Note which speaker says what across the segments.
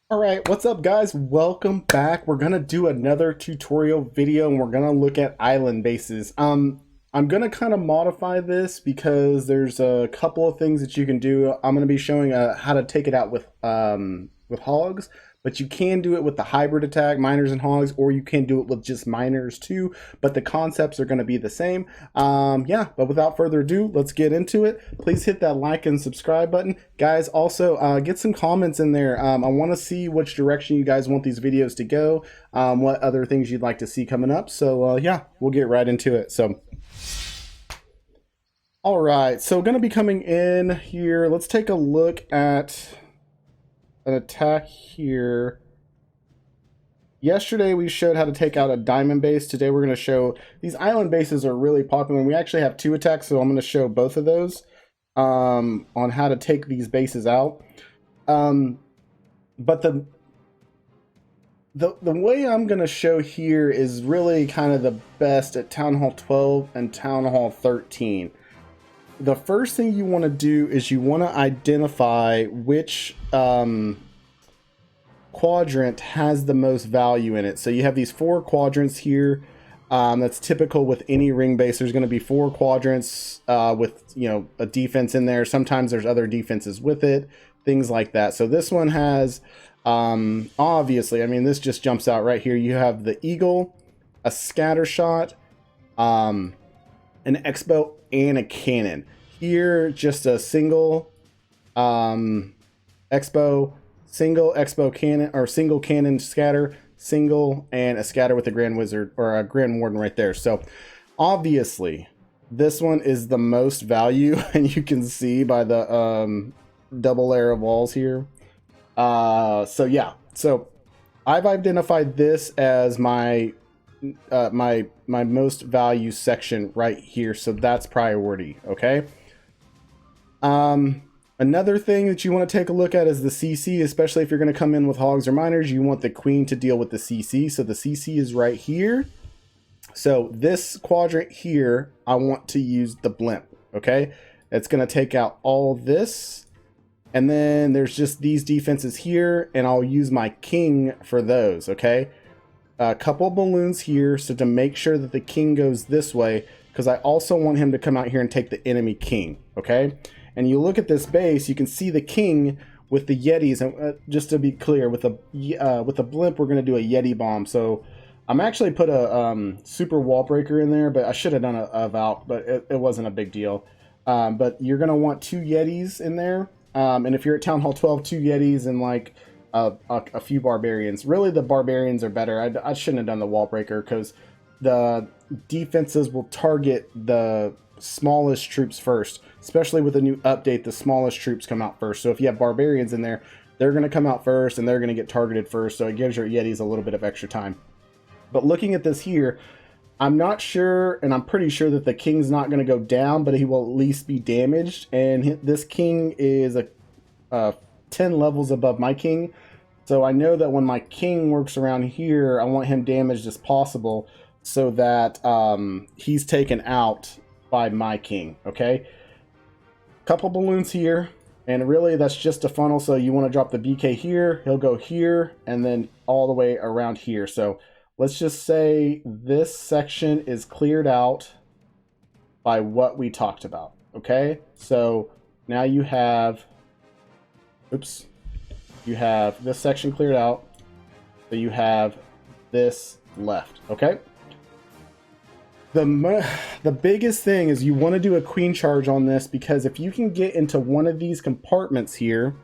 Speaker 1: All right, what's up guys? Welcome back. We're gonna do another tutorial video and we're gonna look at island bases. I'm gonna kind of modify this because there's a couple of things that you can do. I'm gonna be showing how to take it out with hogs, but you can do it with the hybrid attack, miners and hogs, or you can do it with just miners too, but the concepts are gonna be the same. Yeah, but without further ado, let's get into it. Please hit that like and subscribe button. Guys, also get some comments in there. I want to see which direction you guys want these videos to go, what other things you'd like to see coming up. So yeah, we'll get right into it. So all right, so going to be coming in here. Let's take a look at an attack here. Yesterday we showed how to take out a diamond base. Today we're going to show these island bases are really popular, and we actually have two attacks, so I'm going to show both of those on how to take these bases out. But the way I'm going to show here is really kind of the best at Town Hall 12 and Town Hall 13. The first thing you want to do is you want to identify which quadrant has the most value in it. So you have these four quadrants here. That's typical with any ring base. There's going to be four quadrants with a defense in there. Sometimes there's other defenses with it, things like that. So this one has obviously, I mean, this just jumps out right here. You have the eagle, a scatter shot, an X-bow, and a cannon. Here, just a single X-bow, single X-bow cannon, or single cannon scatter, single, and a scatter with a Grand Wizard or a Grand Warden right there. So obviously this one is the most value, and you can see by the double layer of walls here. So yeah, so I've identified this as my my most value section right here, so that's priority. Okay. Another thing that you want to take a look at is the CC, especially if you're going to come in with hogs or miners. You want the queen to deal with the CC, so the CC is right here. So this quadrant here, I want to use the blimp. Okay, it's going to take out all this, and then there's just these defenses here, and I'll use my king for those. Okay, a couple balloons here, so to make sure that the king goes this way, because I also want him to come out here and take the enemy king. Okay, and you look at this base, you can see the king with the yetis, and just to be clear, with a blimp, we're going to do a yeti bomb. So I'm actually put a super wall breaker in there, but I should have done a Valk, but it wasn't a big deal. But you're going to want two yetis in there, and if you're at Town Hall 12, two yetis and like a few barbarians. Really, the barbarians are better. I shouldn't have done the wall breaker because the defenses will target the smallest troops first, especially with the new update. The smallest troops come out first, so if you have barbarians in there, they're going to come out first and they're going to get targeted first, so it gives your yetis a little bit of extra time. But looking at this here, I'm not sure, and I'm pretty sure that the king's not going to go down, but he will at least be damaged, and this king is a 10 levels above my king. So I know that when my king works around here, I want him damaged as possible so that he's taken out by my king. Okay, couple balloons here, and really that's just a funnel. So you want to drop the BK here, he'll go here, and then all the way around here. So let's just say this section is cleared out by what we talked about. Okay, so now you have, oops, you have this section cleared out, so you have this left. Okay, the biggest thing is you want to do a queen charge on this, because if you can get into one of these compartments here,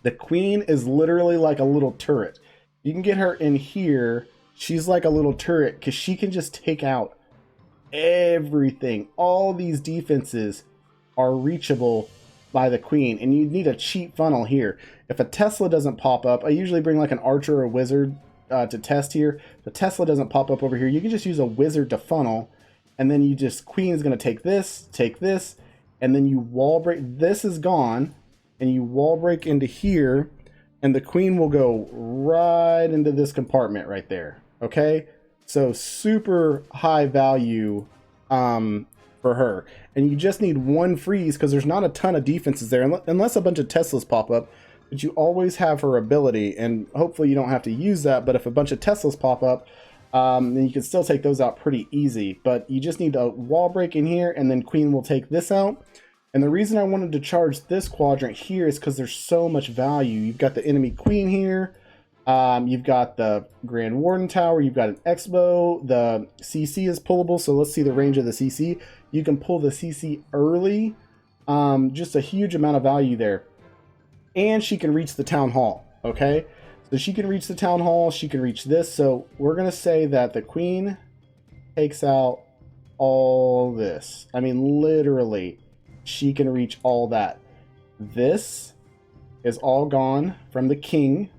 Speaker 1: the queen is literally like a little turret. You can get her in here, she's like a little turret because she can just take out everything. All these defenses are reachable by the queen, and you need a cheap funnel here. If a Tesla doesn't pop up, I usually bring like an archer or a wizard to test here. The Tesla doesn't pop up over here, you can just use a wizard to funnel, and then you just, queen is going to take this, and then you wall break. This is gone, and you wall break into here, and the queen will go right into this compartment right there. Okay, so super high value for her, and you just need one freeze because there's not a ton of defenses there unless a bunch of Teslas pop up. but you always have her ability, and hopefully you don't have to use that. But if a bunch of Teslas pop up, then you can still take those out pretty easy. But you just need a wall break in here, and then Queen will take this out. And the reason I wanted to charge this quadrant here is because there's so much value. You've got the enemy Queen here. You've got the Grand Warden Tower. You've got an X-Bow. The CC is pullable, so let's see the range of the CC. You can pull the CC early. Just a huge amount of value there. And she can reach the Town Hall, okay? So she can reach the Town Hall. She can reach this. So we're going to say that the Queen takes out all this. I mean, literally, she can reach all that. This is all gone from the King.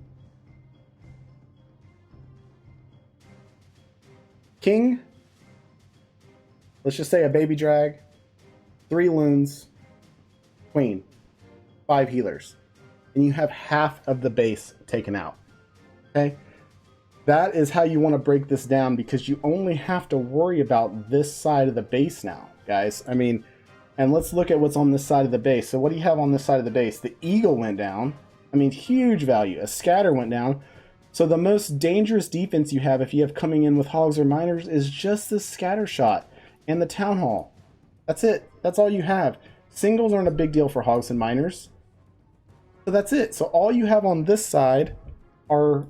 Speaker 1: King, let's just say a baby drag, 3 loons, Queen, 5 healers, and you have half of the base taken out. Okay, that is how you want to break this down, because you only have to worry about this side of the base now, guys. I mean, and let's look at what's on this side of the base. So what do you have on this side of the base? The Eagle went down. I mean, huge value. A Scatter went down. So the most dangerous defense you have if you have coming in with Hogs or Miners is just the Scatter Shot and the Town Hall. That's it. That's all you have. Singles aren't a big deal for Hogs and Miners. So that's it. So all you have on this side are...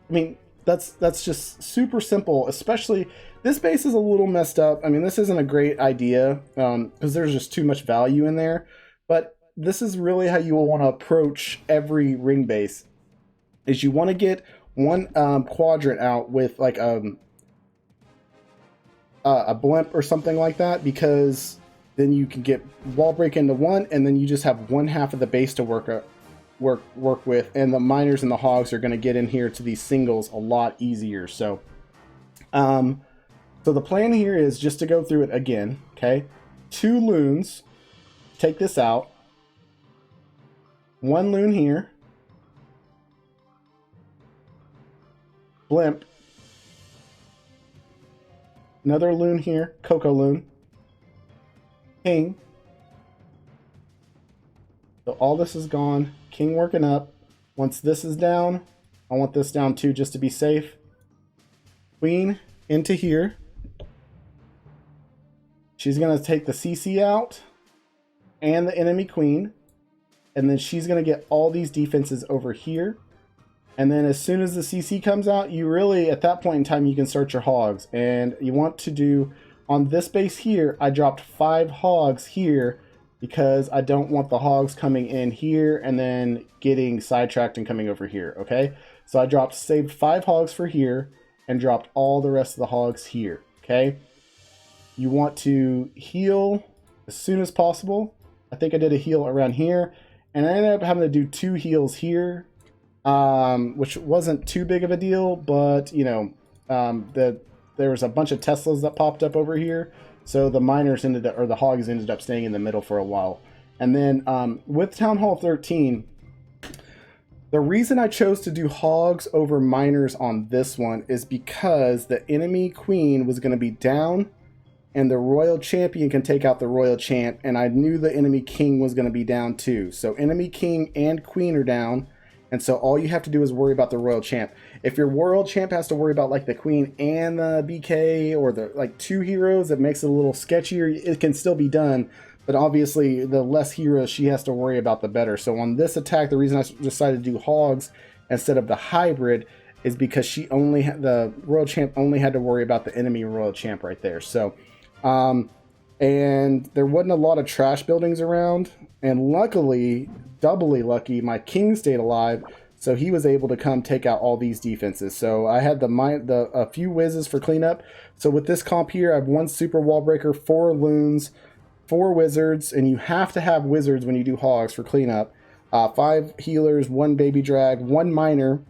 Speaker 1: I mean, that's just super simple, especially... This base is a little messed up. I mean, this isn't a great idea because there's just too much value in there. But this is really how you will want to approach every ring base. Is you want to get one quadrant out with like a blimp or something like that, because then you can get wall break into one, and then you just have one half of the base to work with, and the Miners and the Hogs are going to get in here to these singles a lot easier. So so the plan here is just to go through it again, okay? 2 loons, take this out. 1 loon here. Blimp. Another loon here, Coco loon. King. So all this is gone. King working up. Once this is down, I want this down too just to be safe. Queen into here. She's going to take the CC out and the enemy Queen. And then she's going to get all these defenses over here. And then as soon as the CC comes out, you really, at that point in time, you can start your Hogs. And you want to do, on this base here, I dropped 5 Hogs here because I don't want the Hogs coming in here and then getting sidetracked and coming over here, okay? So I saved 5 Hogs for here and dropped all the rest of the Hogs here, okay? You want to heal as soon as possible. I think I did a heal around here, and I ended up having to do 2 heals here, which wasn't too big of a deal, but you know, there was a bunch of Teslas that popped up over here, so the Miners ended up, or the Hogs ended up staying in the middle for a while. And then with Town Hall 13, the reason I chose to do Hogs over Miners on this one is because the enemy Queen was going to be down, and the Royal Champion can take out the Royal Champ, and I knew the enemy King was going to be down too. So enemy King and Queen are down, and so all you have to do is worry about the Royal Champ. If your Royal Champ has to worry about like the Queen and the BK, or the like 2 heroes, it makes it a little sketchier. It can still be done, but obviously the less heroes she has to worry about, the better. So on this attack, the reason I decided to do Hogs instead of the hybrid is because the Royal Champ only had to worry about the enemy Royal Champ right there. So and there wasn't a lot of trash buildings around, and luckily, doubly lucky, my King stayed alive, so he was able to come take out all these defenses. So I had a few whizzes for cleanup. So with this comp here, I have 1 super wall breaker, 4 loons, 4 wizards, and you have to have wizards when you do Hogs for cleanup. 5 healers, 1 baby drag, 1 miner.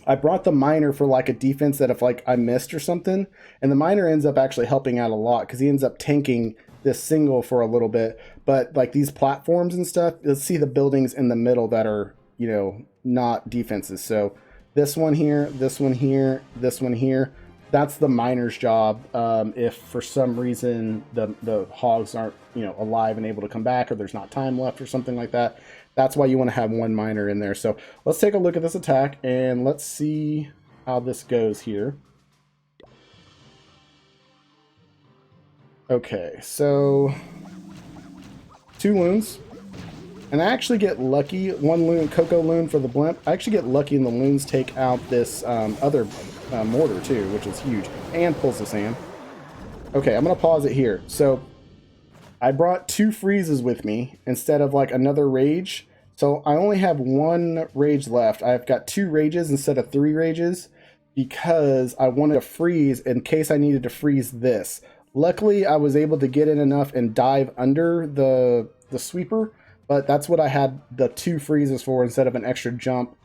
Speaker 1: I brought the Miner for like a defense that if like I missed or something, and the Miner ends up actually helping out a lot because he ends up tanking this single for a little bit. But like these platforms and stuff, let's see the buildings in the middle that are, you know, not defenses. So this one here, this one here, this one here, that's the miner's job. If for some reason the hogs aren't, you know, alive and able to come back, or there's not time left or something like that, that's why you want to have one miner in there. So let's take a look at this attack and let's see how this goes here. Okay, so 2 loons. And I actually get lucky. 1 loon, Cocoa loon for the blimp. I actually get lucky and the loons take out this other mortar too, which is huge. And pulls the sand. Okay, I'm going to pause it here. So I brought 2 freezes with me instead of like another rage. So I only have 1 rage left. I've got 2 rages instead of 3 rages because I wanted to freeze in case I needed to freeze this. Luckily, I was able to get in enough and dive under the sweeper, but that's what I had the 2 freezes for instead of an extra jump,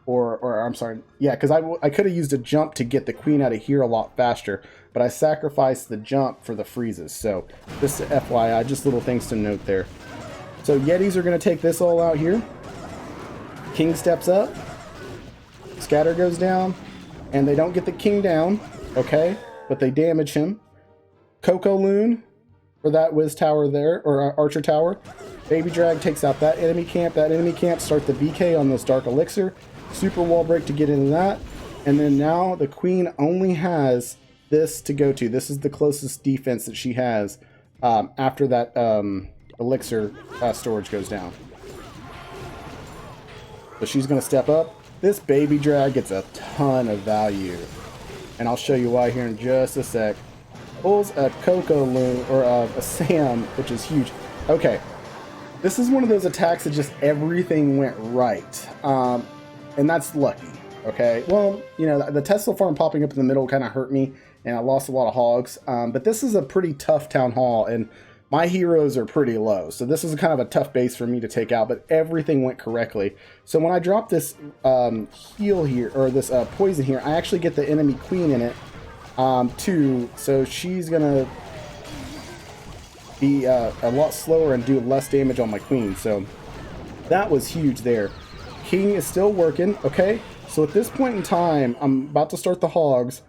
Speaker 1: or I'm sorry, yeah, because I could have used a jump to get the queen out of here a lot faster, but I sacrificed the jump for the freezes. So just FYI, just little things to note there. So Yetis are going to take this all out here. King steps up, scatter goes down, and they don't get the king down, okay, but they damage him. Cocoa loon for that whiz tower there, or archer tower. Baby drag takes out that enemy camp. That enemy camp start the VK on this dark elixir. Super wall break to get into that. And then now the queen only has this to go to. This is the closest defense that she has after that elixir storage goes down. So she's going to step up. This baby drag gets a ton of value. And I'll show you why here in just a sec. Pulls a Cocoa loon, or a Sam, which is huge. Okay, this is one of those attacks that just everything went right, and that's lucky. Okay, well, you know, the Tesla farm popping up in the middle kind of hurt me, and I lost a lot of hogs. But this is a pretty tough town hall, and my heroes are pretty low, so this is kind of a tough base for me to take out. But everything went correctly. So when I drop this heal here, or this poison here, I actually get the enemy queen in it. Too, so she's gonna be a lot slower and do less damage on my queen. So that was huge there. King is still working. Okay, so at this point in time, I'm about to start the hogs.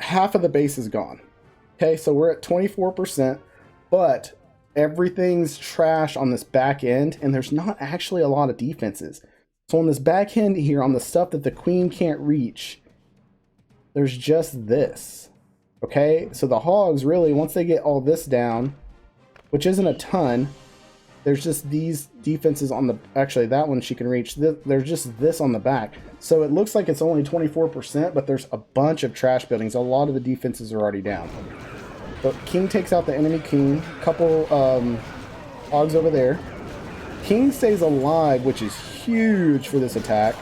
Speaker 1: Half of the base is gone. Okay, so we're at 24%, but everything's trash on this back end, and there's not actually a lot of defenses. So on this back end here, on the stuff that the queen can't reach, there's just this. Okay, so the hogs really, once they get all this down, which isn't a ton, there's just these defenses on the, actually that one she can reach, there's just this on the back. So it looks like it's only 24%, but there's a bunch of trash buildings. A lot of the defenses are already down. But king takes out the enemy king, couple hogs over there. King stays alive, which is huge for this attack.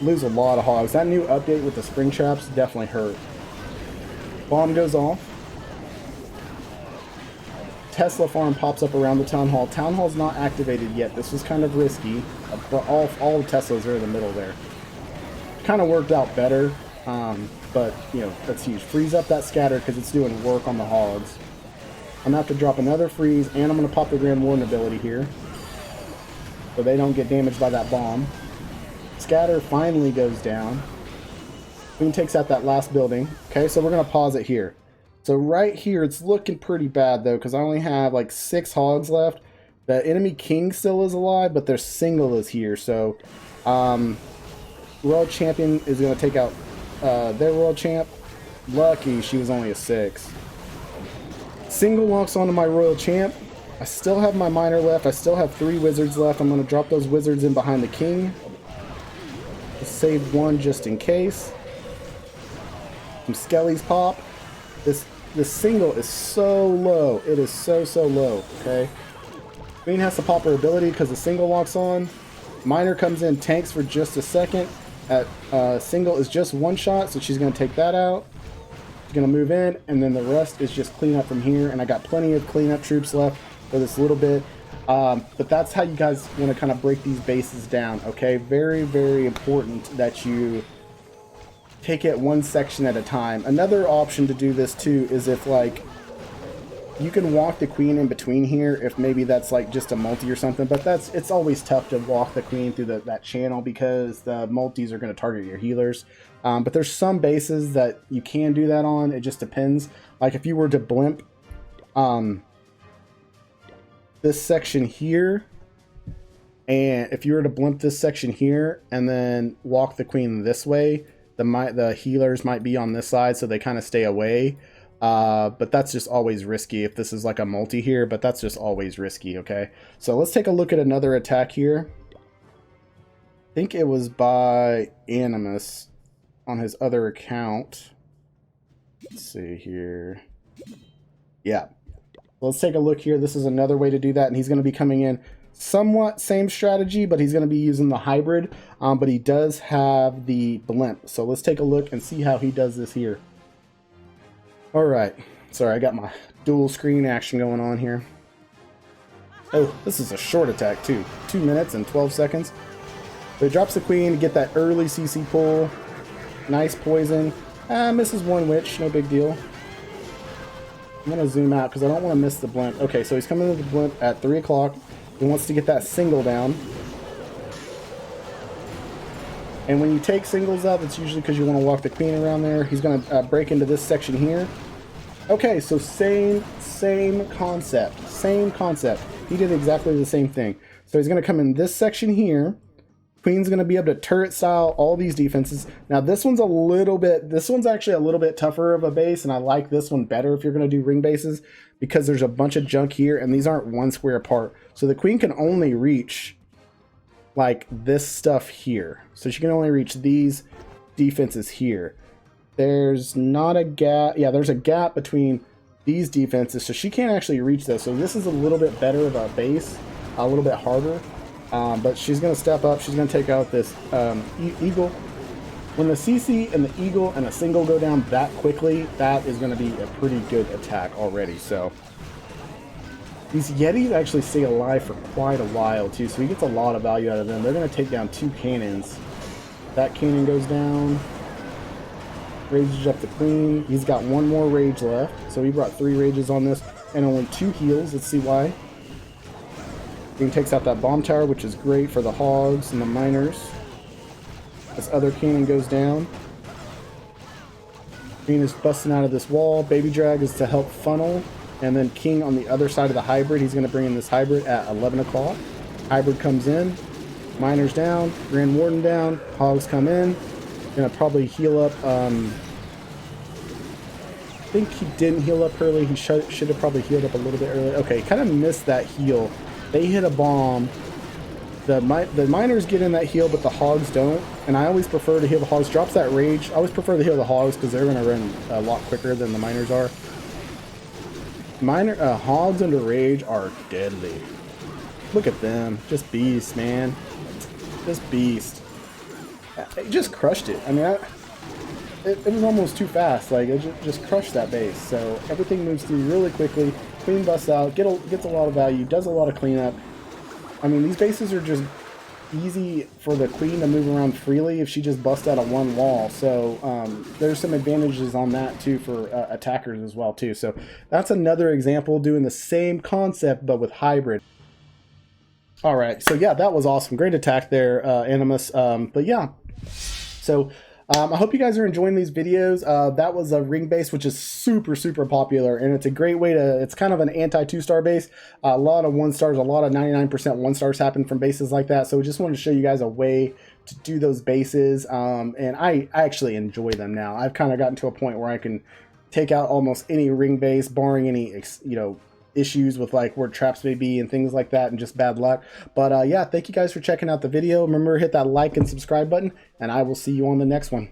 Speaker 1: Lose a lot of hogs. That new update with the spring traps definitely hurt. Bomb goes off. Tesla farm pops up around the town hall. Town hall's not activated yet. This was kind of risky. But all the Teslas are in the middle there. Kind of worked out better. But, you know, that's huge. Freeze up that scatter because it's doing work on the hogs. I'm going to have to drop another freeze, and I'm going to pop the Grand Warden ability here. So they don't get damaged by that bomb. Scatter finally goes down. Queen takes out that last building. Okay, so we're going to pause it here. So right here, it's looking pretty bad, though, because I only have like 6 hogs left. The enemy king still is alive, but their single is here. So World Champion is going to take out their World Champ. Lucky she was only a 6. Single locks onto my Royal Champ. I still have my miner left. I still have 3 wizards left. I'm going to drop those wizards in behind the king. Save 1 just in case. Some skellies pop. This single is so low. It is so low. Okay. Queen has to pop her ability because the single locks on. Miner comes in, tanks for just a second. At single is just 1 shot, so she's going to take that out. She's going to move in, and then the rest is just clean up from here. And I got plenty of cleanup troops left for this little bit. But that's how you guys want to kind of break these bases down, okay? Very, very important that you take it one section at a time. Another option to do this too is if, like, You can walk the queen in between here if maybe that's like just a multi or something, but it's always tough to walk the queen through that channel because the multis are going to target your healers. But there's some bases that you can do that on. It just depends. Like if you were to blimp this section here, and if you were to blimp this section here and then walk the queen this way, the healers might be on this side, so they kind of stay away. But that's just always risky if this is like a multi here, but that's just always risky, okay? So let's take a look at another attack here. I think it was by Animus on his other account. Let's see here. Yeah. Let's take a look here. This is another way to do that, and he's going to be coming in somewhat same strategy, but he's going to be using the hybrid, but he does have the blimp. So let's take a look and see how he does this here. All right, sorry, I got my dual screen action going on here. Oh, this is a short attack too, 2 minutes and 12 seconds. So he drops the queen to get that early CC pull. Nice poison. Misses one witch, no big deal. I'm gonna zoom out because I don't want to miss the blimp. Okay, so he's coming to the blimp at 3 o'clock. He wants to get that single down. And when you take singles out, it's usually because you want to walk the queen around there. He's going to break into this section here. Okay, so same concept. Same concept. He did exactly the same thing. So he's going to come in this section here. Queen's going to be able to turret style all these defenses. Now this one's actually a little bit tougher of a base, and I like this one better if you're going to do ring bases because there's a bunch of junk here, and these aren't one square apart. So the queen can only reach like this stuff here. So she can only reach these defenses here. There's not a gap. Yeah, there's a gap between these defenses, so she can't actually reach those. So this is a little bit better of a base, a little bit harder. But she's going to step up. She's going to take out this eagle. When the CC and the eagle and a single go down that quickly, that is going to be a pretty good attack already. So these Yetis actually stay alive for quite a while too, so he gets a lot of value out of them. They're going to take down 2 cannons. That cannon goes down. Rages up the queen. He's got 1 more rage left, so he brought 3 rages on this and only 2 heals. Let's see why. He takes out that bomb tower, which is great for the hogs and the miners. This other cannon goes down. Queen is busting out of this wall. Baby drag is to help funnel. And then King on the other side of the hybrid. He's going to bring in this hybrid at 11 o'clock. Hybrid comes in. Miners down. Grand Warden down. Hogs come in. Going to probably heal up. I think he didn't heal up early. He should have probably healed up a little bit early. Okay, kind of missed that heal. They hit a bomb. The miners get in that heal, but the hogs don't. And I always prefer to heal the hogs. Drops that rage. I always prefer to heal the hogs because they're going to run a lot quicker than the miners are. Hogs under rage are deadly. Look at them. Just beast, man. Just beast. It just crushed it. I mean, it was almost too fast. Like, it just crushed that base. So everything moves through really quickly. Queen busts out, gets a lot of value, does a lot of cleanup. I mean, these bases are just easy for the queen to move around freely if she just busts out of one wall. So there's some advantages on that too for attackers as well too. So that's another example doing the same concept but with hybrid. All right, so yeah, that was awesome. Great attack there, Animus. But yeah, so I hope you guys are enjoying these videos. That was a ring base, which is super popular, and it's a great way to, it's kind of an anti 2-star base. A lot of 1-stars, a lot of 99% 1-stars happen from bases like that. So we just wanted to show you guys a way to do those bases. And I actually enjoy them now. I've kind of gotten to a point where I can take out almost any ring base, barring any, issues with like where traps may be and things like that and just bad luck. But yeah, thank you guys for checking out the video. Remember, hit that like and subscribe button, and I will see you on the next one.